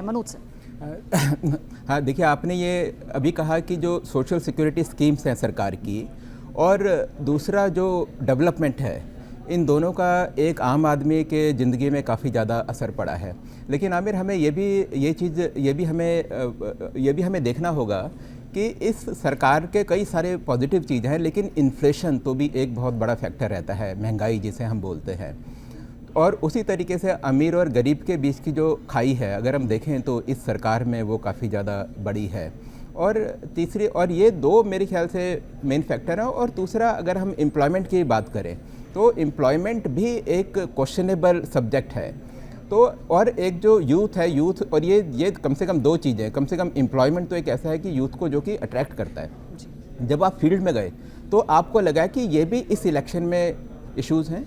मनोज से। हाँ, देखिए, आपने ये अभी कहा कि जो सोशल सिक्योरिटी स्कीम्स हैं सरकार की और दूसरा जो डेवलपमेंट है, इन दोनों का एक आम आदमी के ज़िंदगी में काफ़ी ज़्यादा असर पड़ा है। लेकिन आमिर, हमें ये भी हमें देखना होगा कि इस सरकार के कई सारे पॉजिटिव चीज़ें हैं, लेकिन इन्फ्लेशन तो भी एक बहुत बड़ा फैक्टर रहता है, महंगाई जिसे हम बोलते हैं। और उसी तरीके से अमीर और गरीब के बीच की जो खाई है, अगर हम देखें तो इस सरकार में वो काफ़ी ज़्यादा बड़ी है। और तीसरी, और ये दो मेरे ख्याल से मेन फैक्टर हैं। और दूसरा, अगर हम एम्प्लॉयमेंट की बात करें तो एम्प्लॉयमेंट भी एक क्वेश्चनेबल सब्जेक्ट है। तो और एक जो यूथ है, यूथ, और ये कम से कम दो चीज़ें, कम से कम एम्प्लॉयमेंट तो एक ऐसा है कि यूथ को जो कि अट्रैक्ट करता है। जब आप फील्ड में गए तो आपको लगा कि ये भी इस इलेक्शन में इश्यूज़ हैं।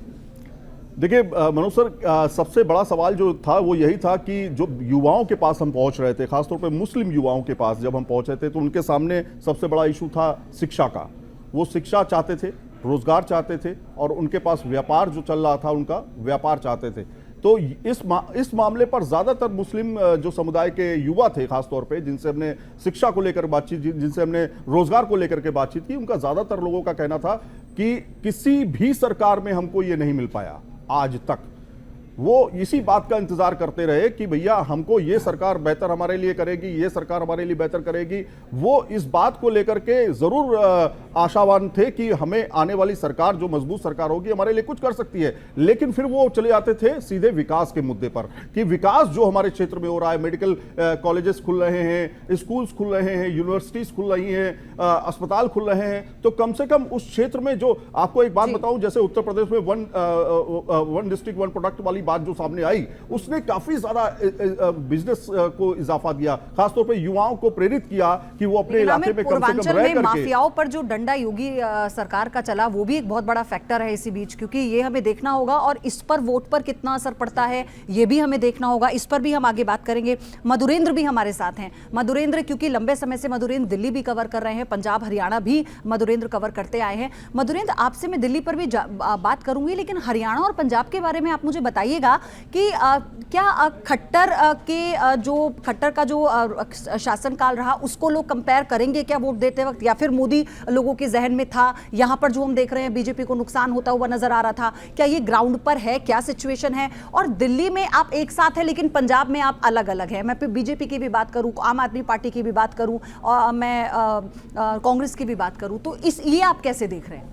देखिए मनोज सर, सबसे बड़ा सवाल जो था वो यही था कि जो युवाओं के पास हम पहुंच रहे थे, खासतौर पे मुस्लिम युवाओं के पास जब हम पहुंचे थे, तो उनके सामने सबसे बड़ा इशू था शिक्षा का। वो शिक्षा चाहते थे, रोजगार चाहते थे, और उनके पास व्यापार जो चल रहा था उनका व्यापार चाहते थे। तो इस मामले पर ज्यादातर मुस्लिम जो समुदाय के युवा थे, खासतौर पे जिनसे हमने शिक्षा को लेकर बातचीत, जिनसे हमने रोजगार को लेकर के बातचीत की, उनका ज्यादातर लोगों का कहना था कि किसी भी सरकार में हमको ये नहीं मिल पाया आज तक। वो इसी बात का इंतजार करते रहे कि भैया हमको ये सरकार बेहतर हमारे लिए करेगी, ये सरकार हमारे लिए बेहतर करेगी। वो इस बात को लेकर के जरूर आशावान थे कि हमें आने वाली सरकार जो मजबूत सरकार होगी हमारे लिए कुछ कर सकती है। लेकिन फिर वो चले जाते थे सीधे विकास के मुद्दे पर कि विकास जो हमारे क्षेत्र में हो रहा है, मेडिकल कॉलेजेस खुल रहे हैं, स्कूल्स खुल रहे हैं, यूनिवर्सिटीज खुल रही हैं, अस्पताल खुल रहे हैं, तो कम से कम उस क्षेत्र में जो, आपको एक बात बताऊं, जैसे उत्तर प्रदेश में वन डिस्ट्रिक्ट वन प्रोडक्ट वाली बात जो सामने आई, उसने काफी ज्यादा बिजनेस को इजाफा दिया, खासतौर पे युवाओं को प्रेरित किया कि वो अपने इलाके में कम से कम रह करके। माफियाओं पर जो डंडा योगी सरकार का चला, वो भी एक बहुत बड़ा फैक्टर है इसी बीच, क्योंकि ये हमें देखना होगा, और इस पर वोट पर कितना असर पड़ता है ये भी हमें देखना होगा। इस पर भी हम आगे बात करेंगे। मधुरेंद्र भी हमारे साथ हैं। मधुरेंद्र, क्योंकि लंबे समय से मधुरेंद्र दिल्ली भी कवर कर रहे हैं, पंजाब हरियाणा भी मधुरेंद्र कवर करते आए हैं। मधुरेंद्र, आपसे मैं दिल्ली पर भी बात करूंगी, लेकिन हरियाणा और पंजाब के बारे में आप मुझे बताइएगा कि क्या खट्टर का जो शासनकाल रहा उसको लोग कंपेयर करेंगे क्या वोट देते वक्त, या फिर मोदी लोगों के जहन में था? यहां पर जो हम देख रहे हैं बीजेपी को नुकसान होता हुआ नजर आ रहा था, क्या ये ग्राउंड पर है? क्या सिचुएशन है? और दिल्ली में आप एक साथ हैं लेकिन पंजाब में आप अलग अलग हैं। मैं बीजेपी की भी बात करूं, आम आदमी पार्टी की भी बात करूं, और मैं कांग्रेस की भी बात करूं, तो ये आप कैसे देख रहे हैं?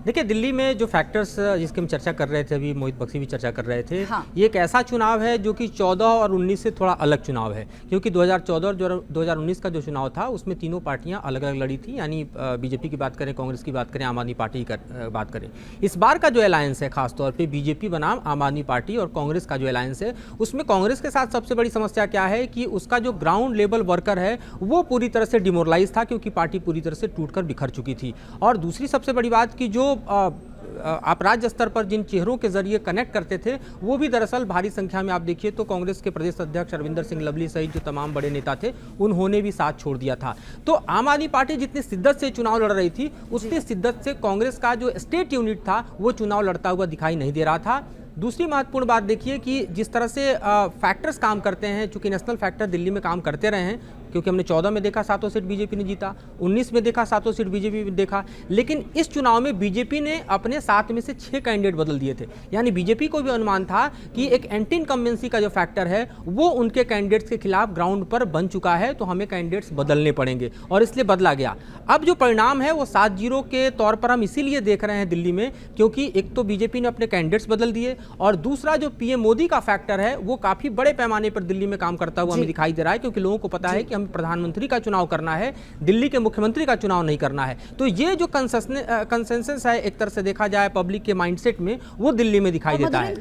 देखिए, दिल्ली में जो फैक्टर्स जिसकी हम चर्चा कर रहे थे, अभी मोहित बख्शी भी चर्चा कर रहे थे, हाँ। ये एक ऐसा चुनाव है जो कि 14 और 19 से थोड़ा अलग चुनाव है, क्योंकि 2014 और 2019 का जो चुनाव था उसमें तीनों पार्टियां अलग अलग लड़ी थी, यानी बीजेपी की बात करें, कांग्रेस की बात करें, आम आदमी पार्टी की बात करें। इस बार का जो अलायंस है, खासतौर पर बीजेपी बनाम आम आदमी पार्टी और कांग्रेस का जो अलायंस है, उसमें कांग्रेस के साथ सबसे बड़ी समस्या क्या है कि उसका जो ग्राउंड लेवल वर्कर है वो पूरी तरह से डिमोरलाइज था, क्योंकि पार्टी पूरी तरह से टूटकर बिखर चुकी थी। और दूसरी सबसे बड़ी बात कि जो आप राज्य स्तर पर जिन चेहरों के जरिए कनेक्ट करते थे, वो भी दरअसल भारी संख्या में, आप देखिए तो कांग्रेस के प्रदेश अध्यक्ष अरविंदर सिंह लवली सहित जो तमाम बड़े नेता थे, उन्होंने भी साथ छोड़ दिया था। तो आम आदमी पार्टी जितनी शिद्दत से चुनाव लड़ रही थी, उतनी शिद्दत से कांग्रेस का जो स्टेट यूनिट था वो चुनाव लड़ता हुआ दिखाई नहीं दे रहा था। दूसरी महत्वपूर्ण बात देखिए कि जिस तरह से फैक्टर्स काम करते हैं, चूंकि नेशनल फैक्टर दिल्ली में काम करते रहे हैं, क्योंकि हमने 14 में देखा 7 सीट बीजेपी ने जीता, 19 में देखा 7 सीट बीजेपी ने देखा, लेकिन इस चुनाव में बीजेपी ने अपने 7 में से 6 कैंडिडेट बदल दिए थे। यानी बीजेपी को भी अनुमान था कि एक एंटी इनकम्बेंसी का जो फैक्टर है वो उनके कैंडिडेट्स के खिलाफ ग्राउंड पर बन चुका है, तो हमें कैंडिडेट्स बदलने पड़ेंगे, और इसलिए बदला गया। अब जो परिणाम है वो 7-0 के तौर पर हम इसीलिए देख रहे हैं दिल्ली में, क्योंकि एक तो बीजेपी ने अपने कैंडिडेट्स बदल दिए, और दूसरा जो पीएम मोदी का फैक्टर है वो काफी बड़े पैमाने पर दिल्ली में काम करता हुआ हमें दिखाई दे रहा है, क्योंकि लोगों को पता है कि हमें प्रधानमंत्री का चुनाव करना है, दिल्ली के मुख्यमंत्री का चुनाव नहीं करना है। तो ये जो कंसेंसस है, एक तरह से देखा जाए पब्लिक के माइंडसेट में, वो दिल्ली में दिखाई देता है।